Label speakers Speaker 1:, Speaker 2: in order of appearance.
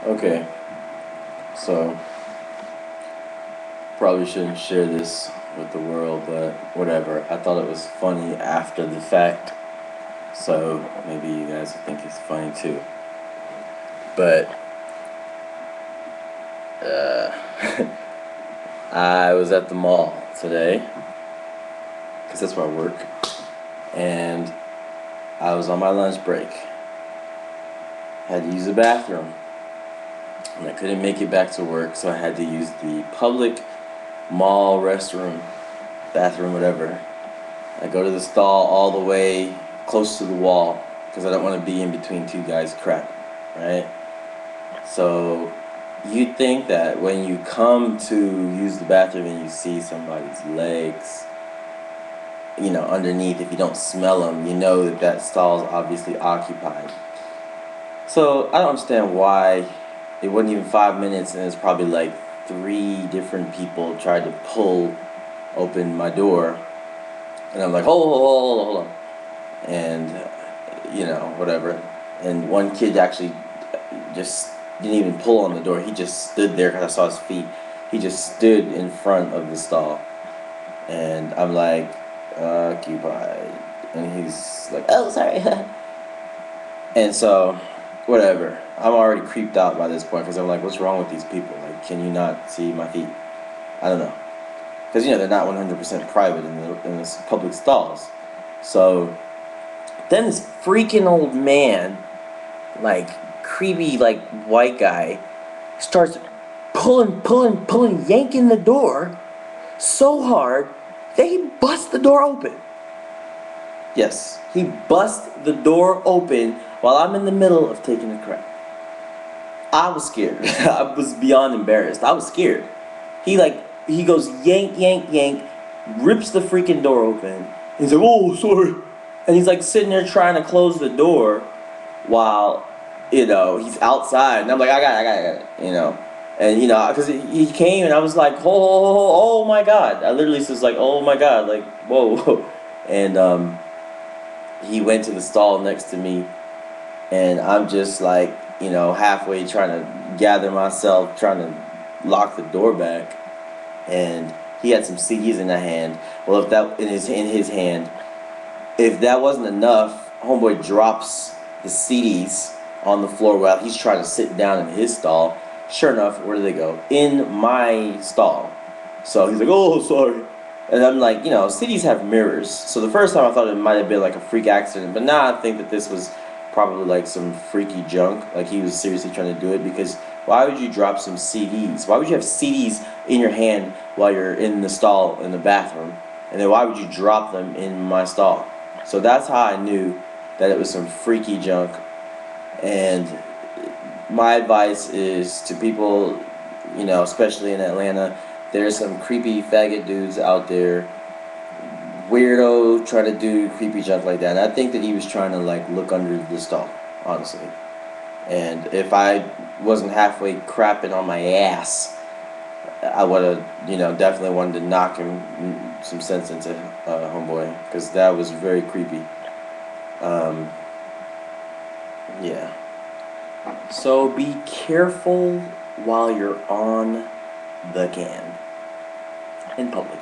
Speaker 1: Okay, so probably shouldn't share this with the world, but whatever. I thought it was funny after the fact, so maybe you guys will think it's funny too. But uh, I was at the mall today because that's where I work, and I was on my lunch break. Had to use the bathroom, and I couldn't make it back to work, so I had to use the public mall restroom, bathroom, whatever. I go to the stall all the way close to the wall because I don't want to be in between two guys' crap, right? So you'd think that when you come to use the bathroom and you see somebody's legs, underneath, if you don't smell them, you know that that stall is obviously occupied. So I don't understand why it wasn't even 5 minutes and it's probably like 3 different people tried to pull open my door. And I'm like, hold on. And, whatever. And one kid actually just didn't even pull on the door. He just stood there because I saw his feet. He just stood in front of the stall. And I'm like, occupied. And he's like, oh, sorry. And so, whatever. I'm already creeped out by this point because I'm like, what's wrong with these people? Like, can you not see my feet? I don't know. Because, they're not 100% private in the public stalls. So, then this freaking old man, like, creepy, like, white guy, starts pulling, yanking the door so hard that he busts the door open. Yes, he busts the door open while I'm in the middle of taking a crap. I was scared. I was beyond embarrassed. I was scared. He goes yank, rips the freaking door open. He's like, oh, sorry. And he's like sitting there trying to close the door while, he's outside. And I'm like, I got it. And, because he came and I was like, oh my God. I literally was like, oh my God, like, whoa. And he went to the stall next to me. And I'm just like, halfway trying to gather myself, trying to lock the door back. And he had some CDs in that hand. Well, if that in his hand, if that wasn't enough, homeboy drops the CDs on the floor while he's trying to sit down in his stall. Sure enough, where do they go? In my stall. So he's like, oh, sorry. And I'm like, CDs have mirrors. So the first time I thought it might have been like a freak accident, but now I think that this was probably like some freaky junk. Like he was seriously trying to do it because why would you drop some CDs? Why would you have CDs in your hand while you're in the stall in the bathroom? And then why would you drop them in my stall? So that's how I knew that it was some freaky junk. And my advice is to people, especially in Atlanta, there's some creepy faggot dudes out there, weirdo, trying to do creepy junk like that. And I think that he was trying to like look under the stall, honestly. And if I wasn't halfway crapping on my ass, I would have, definitely wanted to knock him some sense into homeboy, because that was very creepy. Yeah. So be careful while you're on the can in public.